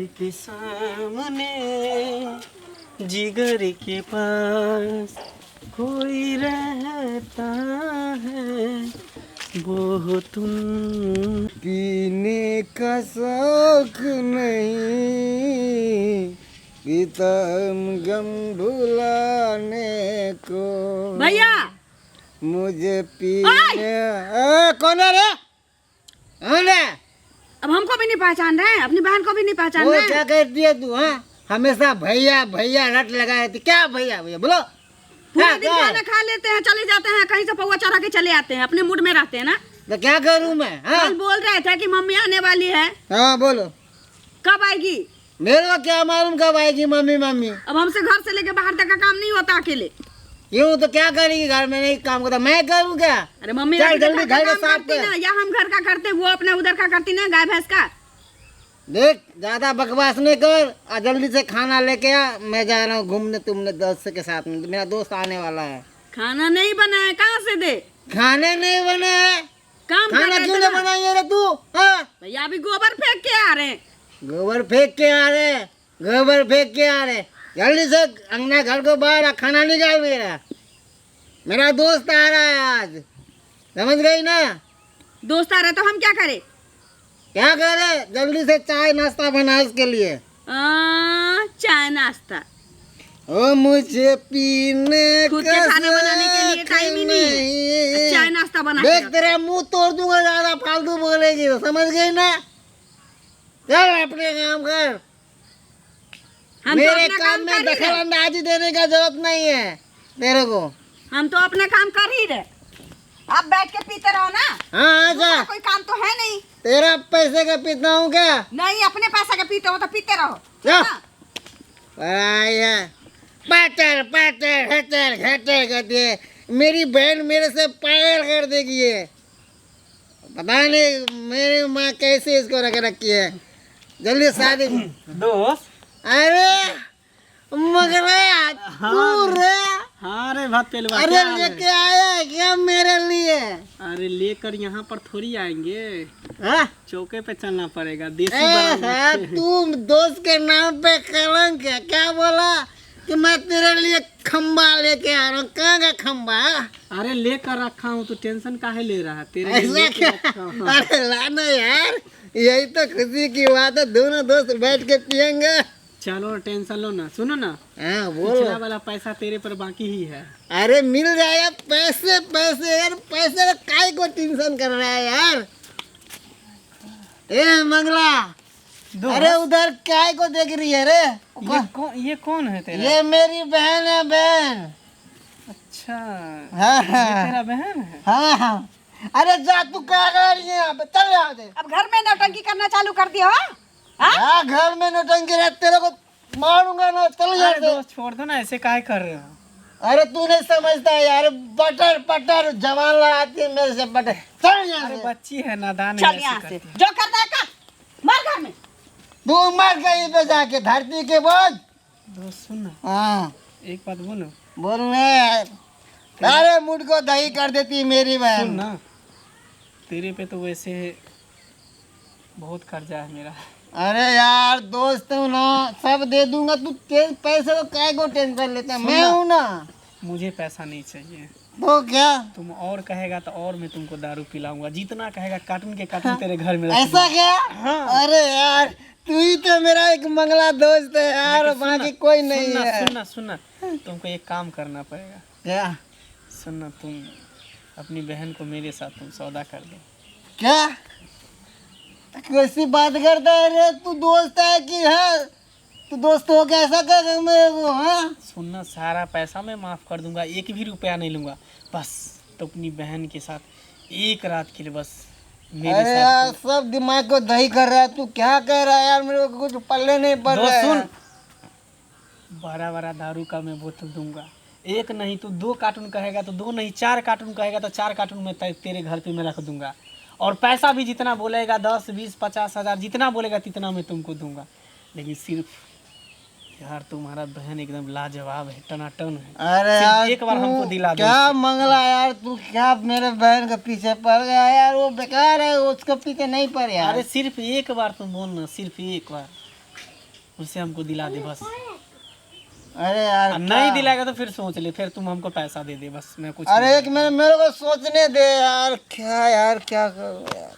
के सामने जिगर के पास कोई रहता है, वो तुम। पीने का शौक नहीं, पीता हम गम भुलाने को। भैया मुझे पीने कौन है रे? कौन है? अब हमको भी नहीं पहचान रहे हैं, अपनी बहन को भी नहीं पहचान वो रहे हैं। क्या कहती है तू? हाँ, हमेशा भैया भैया रट लगाए रहती। क्या भैया भैया बोलो? पूरे दिन खाना खा लेते हैं, चले जाते हैं कहीं से पौवा चढ़ा के चले आते हैं, अपने मूड में रहते हैं ना। तो क्या करूं मैं? हाँ? कल बोल रहे थे कि मम्मी आने वाली है, हाँ बोलो। कब आएगी? मेरे को क्या मालूम कब आएगी मम्मी मम्मी। अब हमसे घर से लेके बाहर तक का काम नहीं होता अकेले। क्यों? तो क्या करेगी? घर में नहीं काम करता, मैं करूँ क्या? अरे मम्मी चल अभी जल्दी घर का का काम साफ करती कर। ना, या हम घर का करते, वो अपना उधर का करती ना, गाय भैंस का। देख ज्यादा बकवास नहीं कर और जल्दी से खाना लेके आ। मैं जा रहा हूँ घूमने तुमने दोस्त के साथ में। मेरा दोस्त आने वाला है। खाना नहीं बना है, कहाँ से दे? खाने नहीं बने है? काम खाना कर क्यों रहे नहीं थे। बनाई रे तू? हाँ? भैया अभी गोबर फेंक के आ रहे हैं। गोबर फेंक के आ रहे, गोबर फेंक के आ रहे। जल्दी से अंगना घर को बाहर आ, खाना निकाल मेरा दोस्त आ रहा है आज, समझ गई ना? दोस्त आ रहे तो हम क्या करें? क्या करे? जल्दी से चाय नाश्ता बना उसके लिए। चाय नाश्ता ओ मुझे पीने खुद के खाना बनाने के लिए टाइम ही नहीं है। चाय नाश्ता बना के देख रखो। तेरा मुंह तोड़ दूंगा ज्यादा फालतू बोलेगी तो, समझ गई ना? चल अपने काम कर। हम तो मेरे अपना काम में कर ही दखल रहे। अंदाजी देने का जरूरत नहीं है तेरे को। हम तो अपना काम कर ही रहे, आप बैठ के पीते रहो ना। हाँ दूसरा आजा, कोई काम तो है नहीं। तेरा पैसे का पीता हूँ क्या? नहीं, अपने पैसे का पीते हो तो पीते रहो। जा। हाँ। पटर पटर घटर घटर करती है। मेरी बहन मेरे से पागल कर देगी ये। पता नहीं मेरी माँ कैसे इसको रख रखी है। जल्दी शादी। दोस्त। अरे मगरा तू रे? हाँ रे भात पेलवा। अरे क्या हाल है? लेके आया है क्या मेरे लिए? अरे लेकर यहाँ पर थोड़ी आएंगे, हाँ? चौके पे चलना पड़ेगा। देसी हाँ, बड़ा तू दोस्त के नाम पे कलंक है। क्या बोला कि मैं तेरे लिए खंबा लेके आ रहा हूँ? कहाँ का खंबा? अरे लेकर रखा हूँ तो टेंशन काहे ले रहा है? तेरे लिए ऐसा लेके क्या? रखा हूँ। अरे लाना यार, यही तो खुशी की बात है। दोनों दोस्त बैठ के पियेंगे। चलो टेंशन लो ना। सुनो ना, हाँ पिछला बोलो। वाला पैसा तेरे पर बाकी ही है। अरे मिल जाएगा। पैसे पैसे यार, पैसे का काय को टेंशन कर रहा है यार? ए मंगला, अरे उधर काय को देख रही है रे? ये कौन है तेरा? ये मेरी बहन है, बहन। अच्छा, हाँ ये हाँ तेरा बहन है। हाँ हाँ। अरे जा, तू क्या कर रही है यहाँ पे? चल यहाँ से। अब घर में नौटंकी करना चालू कर दिया हो? हाँ, घर में नौटंकी रह, तेरे को मारूंगा ना। चल यहाँ अरे से। दोस्त छोड़ दो ना, ऐसे काहे कर रहे हो? अरे तू नहीं समझता है यार। बटर पटर जवान लगाती है मेरे से बटर। चल यहाँ अरे से। बच्ची है, नादान है, चल ऐसे यहाँ से, करती है। जो करता है कर, मार घर में। तू मर गई पे जाके धरती के बोझ। दोस्त सुन ना, हाँ एक बात बोलो। बोलने यार। अरे मुझ को दही कर देती है मेरी सुन बहन। ना, तेरे पे तो वैसे बहुत कर्जा है मेरा। अरे यार दोस्त हूँ ना, सब दे दूंगा। तू पैसे को काय को टेंशन लेता है? मैं हूँ ना। मुझे पैसा नहीं चाहिए। तो क्या? तुम और कहेगा तो और मैं तुमको दारू पिलाऊंगा। जितना कहेगा कार्टून के कार्टून तेरे घर में रख ऐसा दूंगा। क्या? हाँ। अरे यार तू ही तो मेरा एक मंगला दोस्त है यार, लेकिन सुन बाकी ना, कोई नहीं सुन ना, है। सुन ना, सुन ना, तुमको एक काम करना पड़ेगा। क्या? सुन ना, तुम अपनी बहन को मेरे साथ तुम सौदा कर दो। क्या कैसी बात करता है रे? तू दोस्त है कि है? तू दोस्त हो कैसा कर मेरे को? हाँ सुनना, सारा पैसा मैं माफ कर दूंगा, एक भी रुपया नहीं लूंगा। बस तो अपनी बहन के साथ एक रात के लिए बस मेरे अरे यार साथ। सब दिमाग को दही कर रहा है। तू क्या कह रहा है यार? मेरे को कुछ पल्ले नहीं पड़ दोस्त रहा सुन, है। बड़ा बड़ा दारू का मैं बोतल दूंगा। एक नहीं तो 2 कार्टून कहेगा तो 2 नहीं, 4 कार्टून कहेगा तो 4 कार्टून में तेरे घर पे मैं रख दूंगा। और पैसा भी जितना बोलेगा 10, 20, 50 हजार जितना बोलेगा तितना मैं तुमको दूंगा। लेकिन सिर्फ यार तुम्हारा बहन एकदम लाजवाब है, टनाटन है। अरे सिर्फ यार एक बार तू हमको दिला दो क्या इससे। मंगला यार? तू क्या मेरे बहन के पीछे पड़ गया यार? वो बेकार है, उसके पीछे नहीं पड़ यार। अरे सिर्फ एक बार तुम बोलना, सिर्फ एक बार। उससे हमको दिला दे बस। अरे यार अब नहीं दिलाएगा तो फिर सोच ले, फिर तुम हमको पैसा दे दे बस, मैं कुछ अरे एक मिनट मेरे को सोचने दे यार, क्या करूँ यार,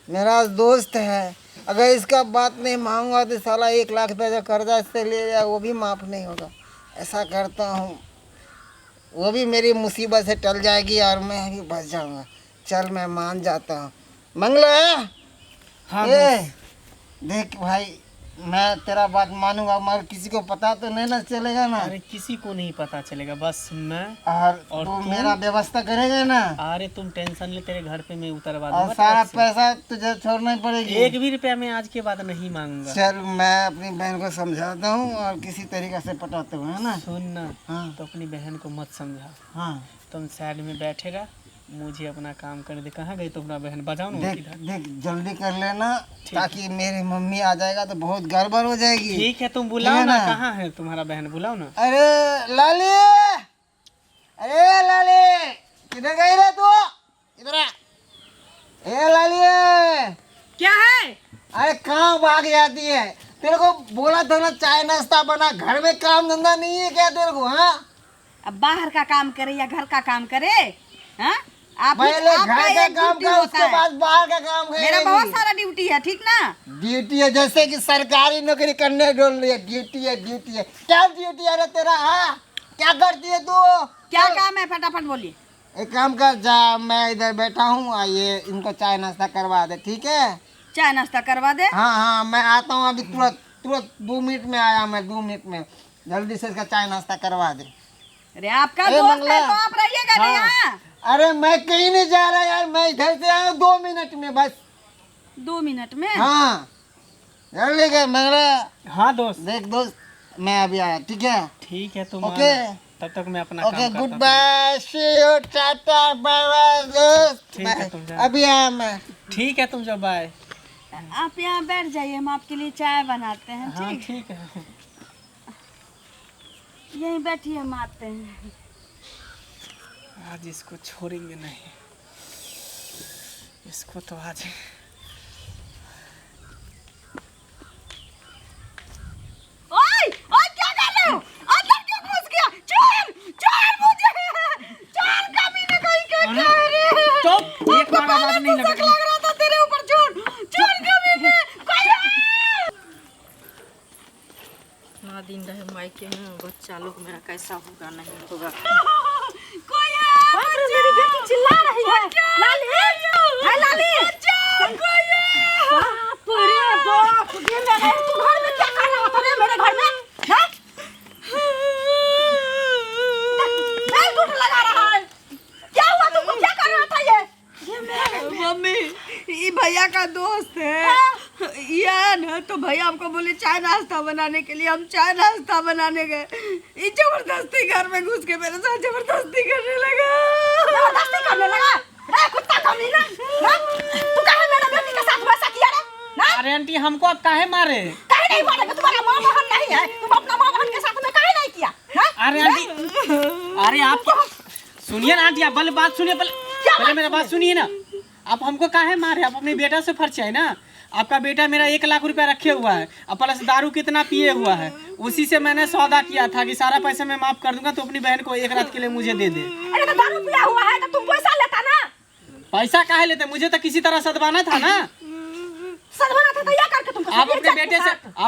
मेरा दोस्त है, अगर इसका बात नहीं मांगूंगा तो साला 1 लाख रुपये जो कर्जा इससे ले लिया वो भी माफ़ नहीं होगा। ऐसा करता हूँ वो भी मेरी मुसीबत से टल जाएगी और मैं भी बच जाऊँगा। चल मैं मान जाता हूँ। मंगला हाँ ए, देख भाई मैं तेरा बात मानूंगा मगर किसी को पता तो नहीं ना चलेगा ना। अरे किसी को नहीं पता चलेगा, बस मैं और और तू तुम? मेरा व्यवस्था करेगा ना। अरे तुम टेंशन ले, तेरे घर पे मैं उतरवा और दूंगा सारा टैक्स से। पैसा तुझे छोड़ना ही पड़ेगी। 1 भी रुपया मैं आज के बाद नहीं मांगूंगा। चल मैं अपनी बहन को समझाता हूँ और किसी तरीके से पटाते हुए है ना। सुन ना, हाँ तो अपनी बहन को मत समझा, हाँ तुम साइड में बैठे रह, मुझे अपना काम करने दे। कहाँ गई तुम्हारा बहन? बजाओ ना देख उनकी। देख जल्दी कर लेना ठीक ताकि मेरी मम्मी आ जाएगा तो बहुत गड़बड़ हो जाएगी। ठीक है, तुम बुलाओ है ना, ना? कहाँ है तुम्हारा बहन? बुलाओ ना। अरे लाली, अरे लाली किधर गई रे तू? इधर आ। ए लाली क्या है? अरे कहाँ भाग जाती है? तेरे को बोला था ना चाय नाश्ता बना, घर में काम धंधा नहीं है क्या तेरे को? हाँ अब बाहर का काम करे या घर का काम करे? हाँ पहले आपका घर का एक काम ड्यूटी कर होता उसके है। बाद बाहर का काम मेरा करेगी। बहुत सारा ड्यूटी है, ठीक ना? ड्यूटी है जैसे कि सरकारी नौकरी करने डोल रही है। ड्यूटी है क्या ड्यूटी है रे तेरा? हाँ क्या करती है तू? क्या काम है फटाफट बोलिए। एक काम कर जा, मैं इधर बैठा हूँ, आइए इनको चाय नाश्ता करवा दे ठीक है? चाय नाश्ता करवा दे। हाँ हाँ मैं आता हूँ अभी तुरंत तुरंत 2 मिनट में आया मैं, 2 मिनट में। जल्दी से इसका चाय नाश्ता करवा दे। अरे आपका अरे दोस्त मंगला। है तो आप रहिएगा ना हाँ। यहाँ। अरे मैं कहीं नहीं जा रहा यार, मैं इधर से आया 2 मिनट में बस। 2 मिनट में? हाँ जल्दी कर मंगला। हाँ दोस्त, देख दोस्त मैं अभी आया ठीक है? ठीक है तुम ओके। आना। तब तक मैं अपना ओके काम करता गुड हूँ। Bye, see you, tata bye bye दोस्त। ठीक है, तुम जाओ। अभी आया मैं। ठीक है तुम जाओ, बाय। आप यहाँ बैठ जाइए, हम आपके लिए चाय बनाते हैं। हाँ ठीक, ठीक है। यहीं बैठिए, हम आते हैं। आज इसको छोड़ेंगे नहीं, इसको तो आज ओए ओए क्या कर रहे हो? अंदर क्यों घुस गया? चोर चोर मुझे चोर कमीने कहीं का क्या रे? चुप, एक बार आवाज नहीं शक लगेगी। लग रहा था तेरे ऊपर। चोर चोर कमीने कोई है? ना दिन रहे मायके में, बच्चा लोग मेरा कैसा होगा नहीं होगा। कोई है? मेरी बेटी चिल्ला रही है। लाली है, लाली कोई है? बाप रे बाप, ये मेरे तू घर में क्या कर रहा था रे? मेरे घर में हैं? बेल टूट लगा रहा है। क्या हुआ तुमको? क्या कर रहा था ये मेरा? मम्मी ये भैया का दोस्त है, ये है ना, तो भैया हमको बोले चाय नाश्ता बनाने के लिए, हम चाय नाश्ता बनाने गए, ये जबरदस्ती घर में घुस के मेरे साथ जबरदस्ती करने लगा। जबरदस्ती करने लगा? रे कुत्ता कमीना, हाँ? तू कहाँ मेरे बेटी के साथ वैसा किया रे? हाँ? अरे आंटी हमको आप काहे मारे? काहे नहीं मारेगा? तुम्हारा माँ बहन नहीं है, तुम अपना माँ बहन के साथ में काहे नहीं किया? हाँ? अरे आंटी, अरे आप सुनिए ना आंटी, आप पहले बात सुनिए, पहले मेरा बात सुनिए ना। आप हमको काहे मारे? आप अपने बेटा से फर्ज है ना। आपका बेटा मेरा 1 लाख रुपया रखे हुआ है, अब प्लस दारू कितना पिए हुआ है, उसी से मैंने सौदा किया था कि सारा पैसा मैं माफ कर दूंगा तो अपनी बहन को 1 रात के लिए मुझे दे दे। अरे तो दारू पिया हुआ है तो तुम पैसा लेता ना? पैसा काहे लेते? मुझे तो किसी तरह सदवाना था ना। सदवाना था तो या करके तुमको आप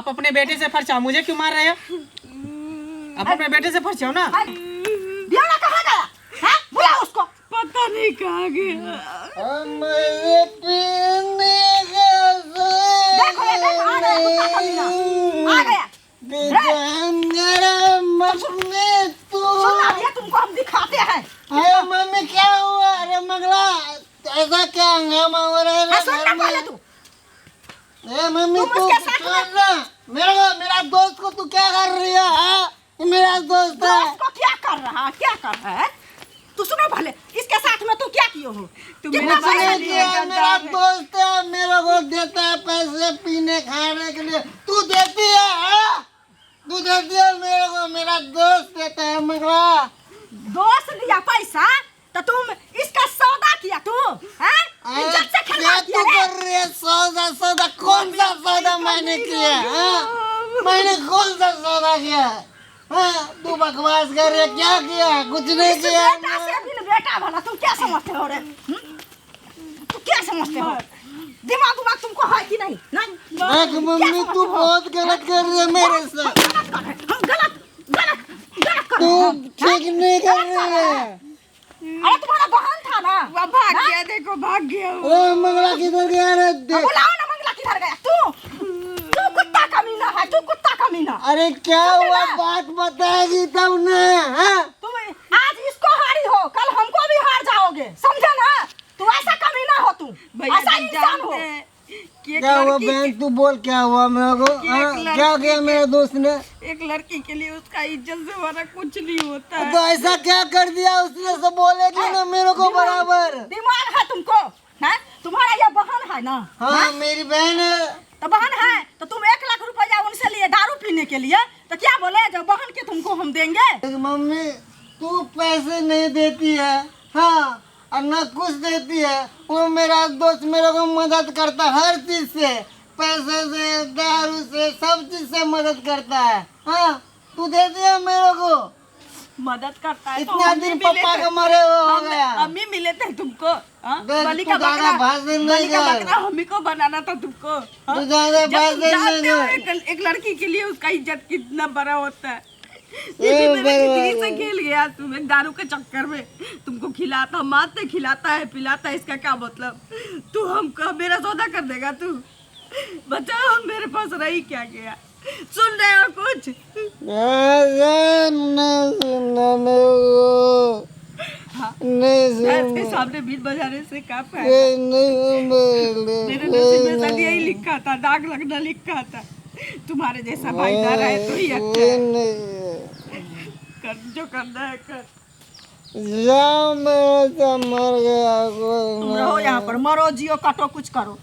अपने बेटे से फर्ज हो, मुझे क्यों मार रहे हो? आप अपने बेटे से फर्ज हो ना। बियाना कहाँ गया? हाँ? बुला उसको। पता नहीं कहाँ गया। मेरे पीने का देखो ये देखो, आ गया कुत्ता कमीना, आ गया। मम्मी तू सुना दिया तुमको, हम दिखाते हैं। अरे मम्मी क्या हुआ? अरे मंगला ऐसा क्या हंगामा हो रहा है हाँ, सुन घर ना में? पहले तू। ए मम्मी तुम तू उसके साथ कर रहा मेरा दोस्त को तू क्या कर रही है? हाँ? ये मेरा दोस्त है। दोस्त को क्या कर रहा है? क्या कर रहा है? तू सुनो पहले, इसके साथ में तू क्या किए हो? तुम कितना मेरे पैसा साथ लिए? ये मेरा दोस्त है, मेरे को देता है पैसे पीने खाने के लिए। तू देती है? हाँ? तू देती है मेरे को? मेरा दोस्त देता है मंगला। दोस्त दिया पैसा तो तुम इसका सौदा किया तू? हैं? इज्जत से क्या खिलवाड़ तू किया रे? कर रही है? सौदा कौन सा सौदा मैंने किया? हाँ? मैंने कौन सा सौदा किया? हाँ, तू बकवास कर रहे, क्या किया? कुछ नहीं इस किया। बेटा से भी बेटा भला तुम क्या समझते हो रे? तू क्या समझते हो? दिमाग तुमको है कि नहीं? नहीं देख मम्मी, तू बहुत गलत कर रही है मेरे साथ। हम गलत तू ठीक नहीं कर रही है। अरे तुम्हारा बहन था ना? वो भाग गया, देखो भाग गया वो। ओ मंगला किधर गया रे? देख। बुलाओ ना, मंगला किधर गया? तू कुत्ता कमीना है, तू कुत्ता कमीना। अरे क्या हुआ, बात बताएगी तब ना। हाँ? तुम आज इसको हारी हो, कल हमको भी हार जाओगे, समझे ना? तू ऐसा कमीना हो, तू भैया ऐसा जी इंसान हो। जानते हैं कि एक क्या हुआ लड़की बहन, तू बोल क्या हुआ मेरे को? हाँ, क्या किया मेरे दोस्त ने? एक लड़की के लिए उसका इज्जत से हमारा कुछ नहीं होता है। तो ऐसा क्या कर दिया उसने? सब बोलेगी ना मेरे को बराबर। दिमाग है तुमको? हैं? तुम्हारा ये बहन है ना? हाँ, मेरी बहन है। तो बहन है तो तुम 1 लाख रुपया उनसे लिए दारू पीने के लिए, तो क्या बोले जो बहन के तुमको हम देंगे? देख मम्मी, तू पैसे नहीं देती है, हाँ, और न कुछ देती है। वो मेरा दोस्त मेरे को मदद करता है हर चीज से, पैसे से, दारू से, सब चीज से मदद करता है। हाँ, तू देती है मेरे को? मदद करता है तो इतना हम भी दिन मिले पापा थे। का मरे हुए हो हम गया। ही मिले थे तुमको। हाँ? देख, बलि तू का ज्यादा बकरा, भाषण नहीं बलि का कर। बकरा हम ही को बनाना था तुमको। हाँ? तू ज्यादा जब तुम भाषण नहीं जानते हो कर। एक लड़की के लिए उसका इज्जत कितना बड़ा होता है। ए, ये भी मेरे बराबर। जिंदगी से खेल गया तुम्हें दारू के चक्कर में। तुमको खिलाता मारते, खिलाता है, पिलाता है, इसका क्या मतलब? तू हमको मेरा सौदा कर देगा तू? बताओ, मेरे पास रही क्या गया? सुन रहे हो कुछ? भैंस के सामने बीट बजाने से क्या फायदा? मेरे नसीब में सदी यही लिखा था, दाग लगना लिखा था। तुम्हारे जैसा भाईदार है तो ही अच्छा है। कर जो करना है कर। जाओ, मेरा मर गया। तुम रहो यहाँ पर, मरो जियो काटो कुछ करो।